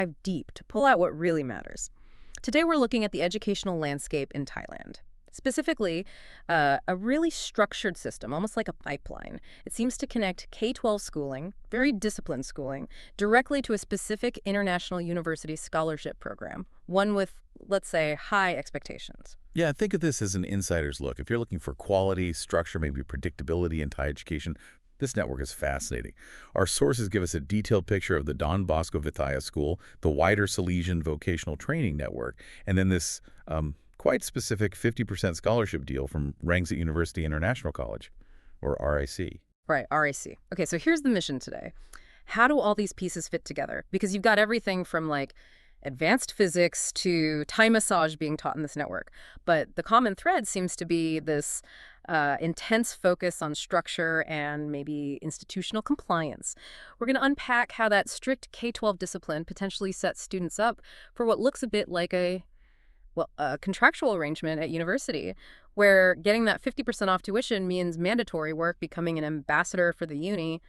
Dive deep to pull out what really matters. Today, we're looking at the educational landscape in Thailand. Specifically, a really structured system, almost like a pipeline. It seems to connect K-12 schooling, very disciplined schooling, directly to a specific international university scholarship program, one with, let's say, high expectations. Yeah, think of this as an insider's look. If you're looking for quality, structure, maybe predictability in Thai education, this network is fascinating. Our sources give us a detailed picture of the Don Bosco Vithaya School, the wider Salesian vocational training network, and then this quite specific 50% scholarship deal from Rangsit University International College, or RIC. Right, RAC. Okay, so here's the mission today. How do all these pieces fit together? Because you've got everything from like advanced physics to Thai massage being taught in this network. But the common thread seems to be this intense focus on structure and maybe institutional compliance. We're going to unpack how that strict K-12 discipline potentially sets students up for what looks a bit like a contractual arrangement at university, where getting that 50% off tuition means mandatory work, becoming an ambassador for the uni.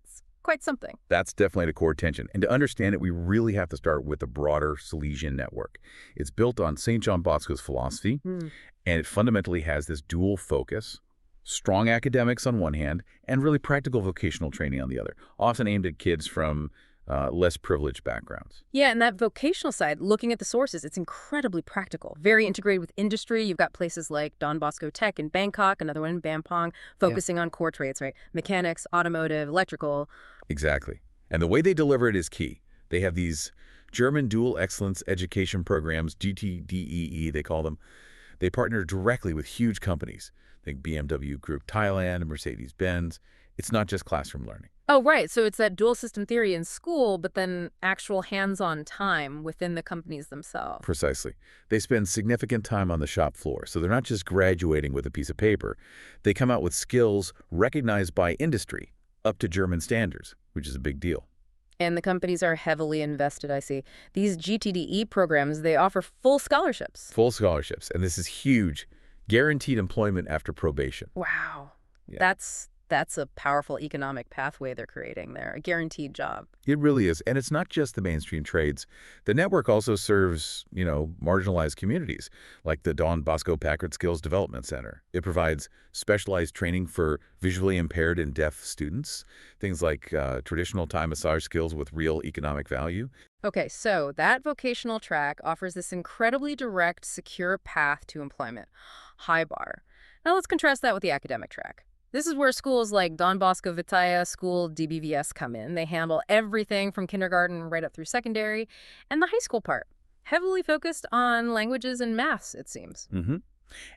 It's quite something. That's definitely the core tension. And to understand it, we really have to start with the broader Salesian network. It's built on St. John Bosco's philosophy, and it fundamentally has this dual focus: strong academics on one hand, and really practical vocational training on the other, often aimed at kids from less privileged backgrounds. Yeah, and that vocational side, looking at the sources, it's incredibly practical, very integrated with industry. You've got places like Don Bosco Tech in Bangkok, another one in Bampong, focusing on core trades, right? Mechanics, automotive, electrical. Exactly. And the way they deliver it is key. They have these German dual excellence education programs, GTDEE they call them. They partner directly with huge companies, like BMW Group Thailand, Mercedes-Benz. It's not just classroom learning. Oh, right. So it's that dual system theory in school, but then actual hands-on time within the companies themselves. Precisely. They spend significant time on the shop floor, so they're not just graduating with a piece of paper. They come out with skills recognized by industry, up to German standards, which is a big deal. And the companies are heavily invested, I see. These GTDE programs, they offer full scholarships. Full scholarships, and this is huge. Guaranteed employment after probation. Wow. Yeah. That's a powerful economic pathway they're creating there, a guaranteed job. It really is. And it's not just the mainstream trades. The network also serves, marginalized communities, like the Don Bosco Packard Skills Development Center. It provides specialized training for visually impaired and deaf students, things like traditional Thai massage skills with real economic value. Okay, so that vocational track offers this incredibly direct, secure path to employment. High bar. Now let's contrast that with the academic track. This is where schools like Don Bosco Vithaya School, DBVS, come in. They handle everything from kindergarten right up through secondary, and the high school part, heavily focused on languages and maths, it seems.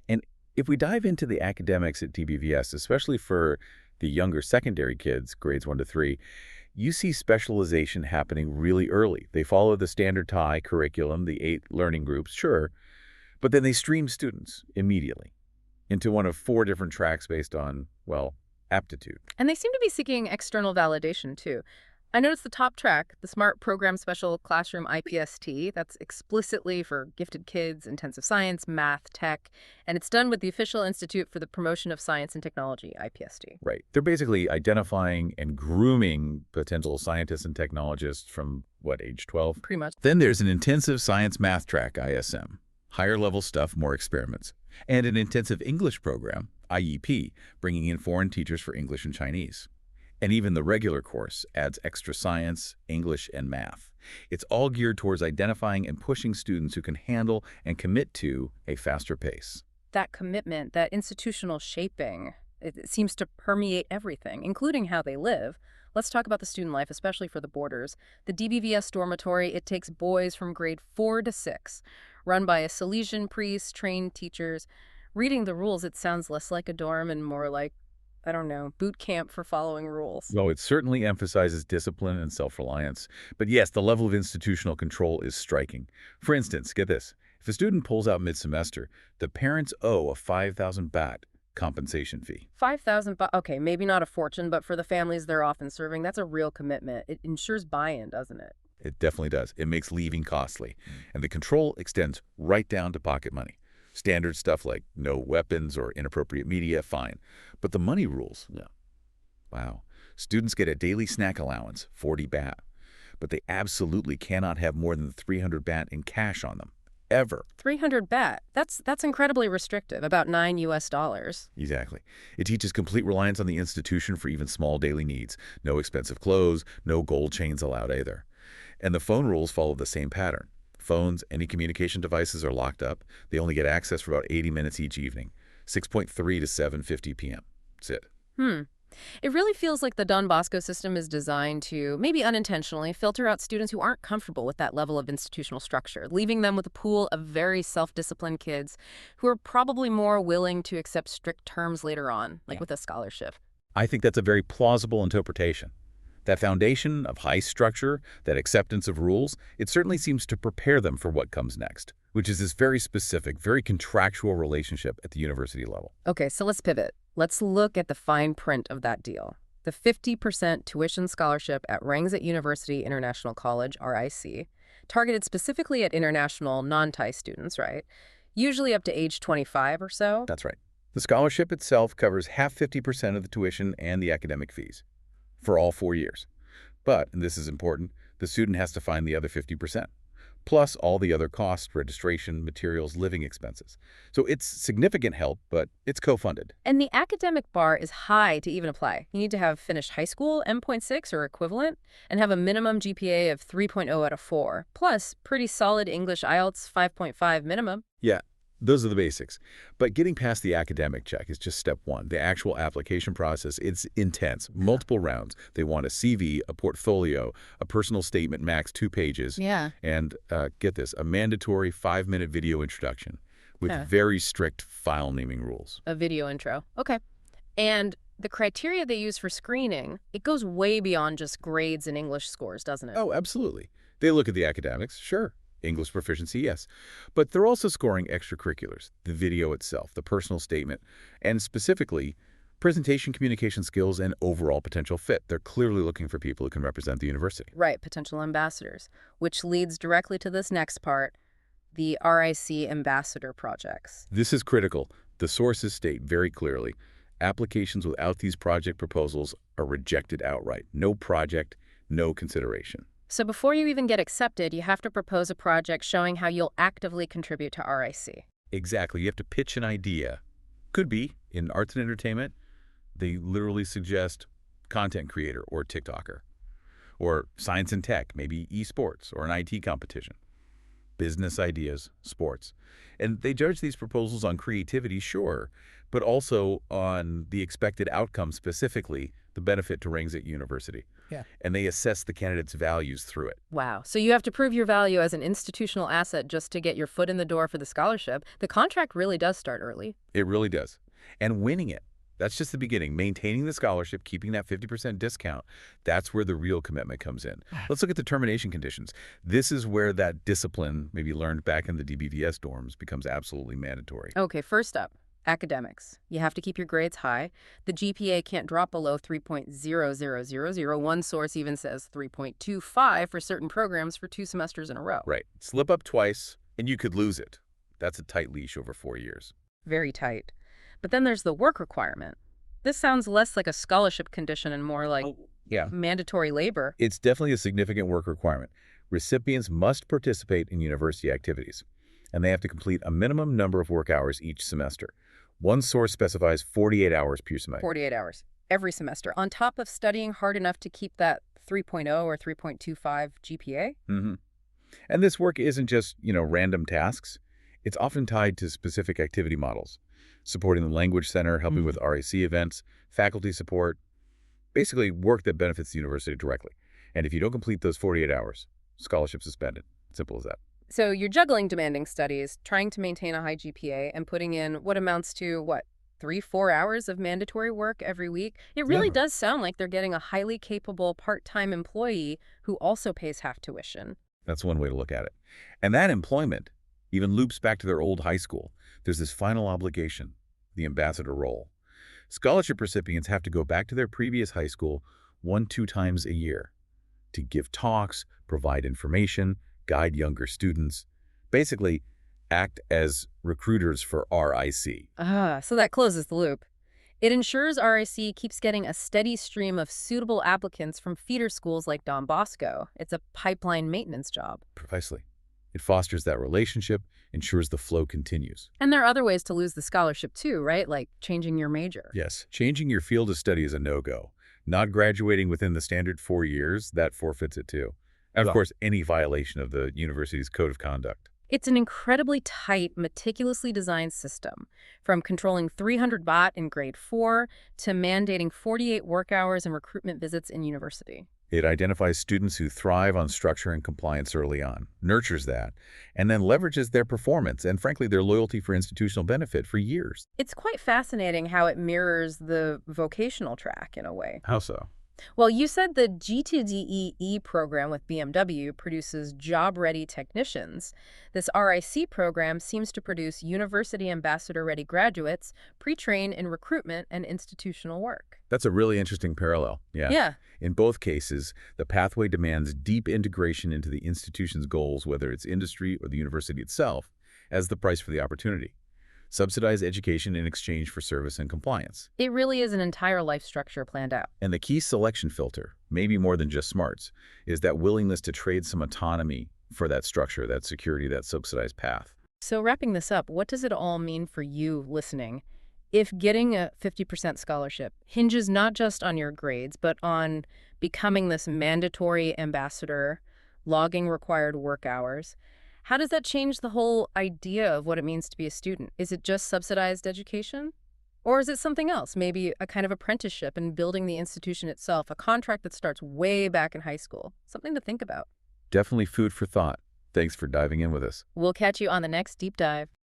And if we dive into the academics at DBVS, especially for the younger secondary kids, grades 1 to 3, you see specialization happening really early. They follow the standard Thai curriculum, the 8 learning groups, sure, but then they stream students immediately into one of 4 different tracks based on, aptitude. And they seem to be seeking external validation, too. I noticed the top track, the Smart Program Special Classroom IPST, that's explicitly for gifted kids, intensive science, math, tech, and it's done with the official Institute for the Promotion of Science and Technology, IPST. Right. They're basically identifying and grooming potential scientists and technologists from, age 12? Pretty much. Then there's an intensive science math track, ISM. Higher level stuff, more experiments. And an intensive English program, IEP, bringing in foreign teachers for English and Chinese. And even the regular course adds extra science, English, and math. It's all geared towards identifying and pushing students who can handle and commit to a faster pace. That commitment, that institutional shaping, it seems to permeate everything, including how they live. Let's talk about the student life, especially for the boarders. The DBVS dormitory, it takes boys from grade 4 to 6, run by a Salesian priest, trained teachers. Reading the rules, it sounds less like a dorm and more like, I don't know, boot camp for following rules. Well, it certainly emphasizes discipline and self-reliance. But yes, the level of institutional control is striking. For instance, get this. If a student pulls out mid-semester, the parents owe a 5,000 baht compensation fee. 5,000 baht, okay, maybe not a fortune, but for the families they're often serving, that's a real commitment. It ensures buy-in, doesn't it? It definitely does. It makes leaving costly. And the control extends right down to pocket money. Standard stuff like no weapons or inappropriate media, fine. But the money rules, wow. Students get a daily snack allowance, 40 baht. but they absolutely cannot have more than 300 baht in cash on them. Ever. 300 baht. That's incredibly restrictive, about $9. Exactly. It teaches complete reliance on the institution for even small daily needs. No expensive clothes, no gold chains allowed either. And the phone rules follow the same pattern. Phones, any communication devices are locked up. They only get access for about 80 minutes each evening, 6:30 to 7:50 p.m. That's it. It really feels like the Don Bosco system is designed to, maybe unintentionally, filter out students who aren't comfortable with that level of institutional structure, leaving them with a pool of very self-disciplined kids who are probably more willing to accept strict terms later on, like with a scholarship. I think that's a very plausible interpretation. That foundation of high structure, that acceptance of rules, it certainly seems to prepare them for what comes next, which is this very specific, very contractual relationship at the university level. Okay, so let's pivot. Let's look at the fine print of that deal. The 50% tuition scholarship at Rangsit University International College, RIC, targeted specifically at international non-Thai students, right? Usually up to age 25 or so. That's right. The scholarship itself covers half 50% of the tuition and the academic fees for all 4 years. But, and this is important, the student has to find the other 50%, plus all the other costs, registration, materials, living expenses. So it's significant help, but it's co-funded. And the academic bar is high to even apply. You need to have finished high school, M.6 or equivalent, and have a minimum GPA of 3.0 out of 4, plus pretty solid English IELTS 5.5 minimum. Yeah, those are the basics. But getting past the academic check is just step one. The actual application process, it's intense. Multiple rounds. They want a CV, a portfolio, a personal statement, max 2 pages. Yeah. And get this, a mandatory 5-minute video introduction with Yeah. very strict file naming rules. A video intro. Okay. And the criteria they use for screening, it goes way beyond just grades and English scores, doesn't it? Oh, absolutely. They look at the academics, sure. English proficiency, yes. But they're also scoring extracurriculars, the video itself, the personal statement, and specifically, presentation communication skills and overall potential fit. They're clearly looking for people who can represent the university. Right, potential ambassadors, which leads directly to this next part, the RIC ambassador projects. This is critical. The sources state very clearly, applications without these project proposals are rejected outright. No project, no consideration. So before you even get accepted, you have to propose a project showing how you'll actively contribute to RIC. Exactly. You have to pitch an idea. Could be in arts and entertainment. They literally suggest content creator or TikToker. Or science and tech, maybe esports or an IT competition. Business ideas, sports. And they judge these proposals on creativity, sure, but also on the expected outcome, specifically the benefit to Rangsit University. Yeah. And they assess the candidate's values through it. Wow. So you have to prove your value as an institutional asset just to get your foot in the door for the scholarship. The contract really does start early. It really does. And winning it, that's just the beginning. Maintaining the scholarship, keeping that 50% discount, that's where the real commitment comes in. Let's look at the termination conditions. This is where that discipline, maybe learned back in the DBVS dorms, becomes absolutely mandatory. Okay, first up, academics. You have to keep your grades high. The GPA can't drop below 3.0000. One source even says 3.25 for certain programs for 2 semesters in a row. Right. Slip up twice, and you could lose it. That's a tight leash over 4 years. Very tight. But then there's the work requirement. This sounds less like a scholarship condition and more like mandatory labor. It's definitely a significant work requirement. Recipients must participate in university activities, and they have to complete a minimum number of work hours each semester. One source specifies 48 hours per semester. 48 hours every semester, on top of studying hard enough to keep that 3.0 or 3.25 GPA? Mm-hmm. And this work isn't just, random tasks. It's often tied to specific activity models, supporting the Language Center, helping with RAC events, faculty support, basically work that benefits the university directly. And if you don't complete those 48 hours, scholarship suspended. Simple as that. So you're juggling demanding studies, trying to maintain a high GPA, and putting in what amounts to, 3-4 hours of mandatory work every week? It really does sound like they're getting a highly capable part-time employee who also pays half tuition. That's one way to look at it. And that employment even loops back to their old high school. There's this final obligation, the ambassador role. Scholarship recipients have to go back to their previous high school 1-2 times a year to give talks, provide information, guide younger students, basically act as recruiters for RIC. So that closes the loop. It ensures RIC keeps getting a steady stream of suitable applicants from feeder schools like Don Bosco. It's a pipeline maintenance job. Precisely. It fosters that relationship, ensures the flow continues. And there are other ways to lose the scholarship too, right? Like changing your major. Yes, changing your field of study is a no-go. Not graduating within the standard 4 years, that forfeits it too. And of Yeah. course, any violation of the university's code of conduct. It's an incredibly tight, meticulously designed system, from controlling 300 baht in grade 4 to mandating 48 work hours and recruitment visits in university. It identifies students who thrive on structure and compliance early on, nurtures that, and then leverages their performance and, frankly, their loyalty for institutional benefit for years. It's quite fascinating how it mirrors the vocational track in a way. How so? Well, you said the G2DEE program with BMW produces job-ready technicians. This RIC program seems to produce university ambassador-ready graduates, pre-trained in recruitment and institutional work. That's a really interesting parallel. Yeah. In both cases, the pathway demands deep integration into the institution's goals, whether it's industry or the university itself, as the price for the opportunity. Subsidized education in exchange for service and compliance. It really is an entire life structure planned out. And the key selection filter, maybe more than just smarts, is that willingness to trade some autonomy for that structure, that security, that subsidized path. So wrapping this up, what does it all mean for you listening? If getting a 50% scholarship hinges not just on your grades, but on becoming this mandatory ambassador, logging required work hours, how does that change the whole idea of what it means to be a student? Is it just subsidized education? Or is it something else, maybe a kind of apprenticeship and building the institution itself, a contract that starts way back in high school? Something to think about. Definitely food for thought. Thanks for diving in with us. We'll catch you on the next Deep Dive.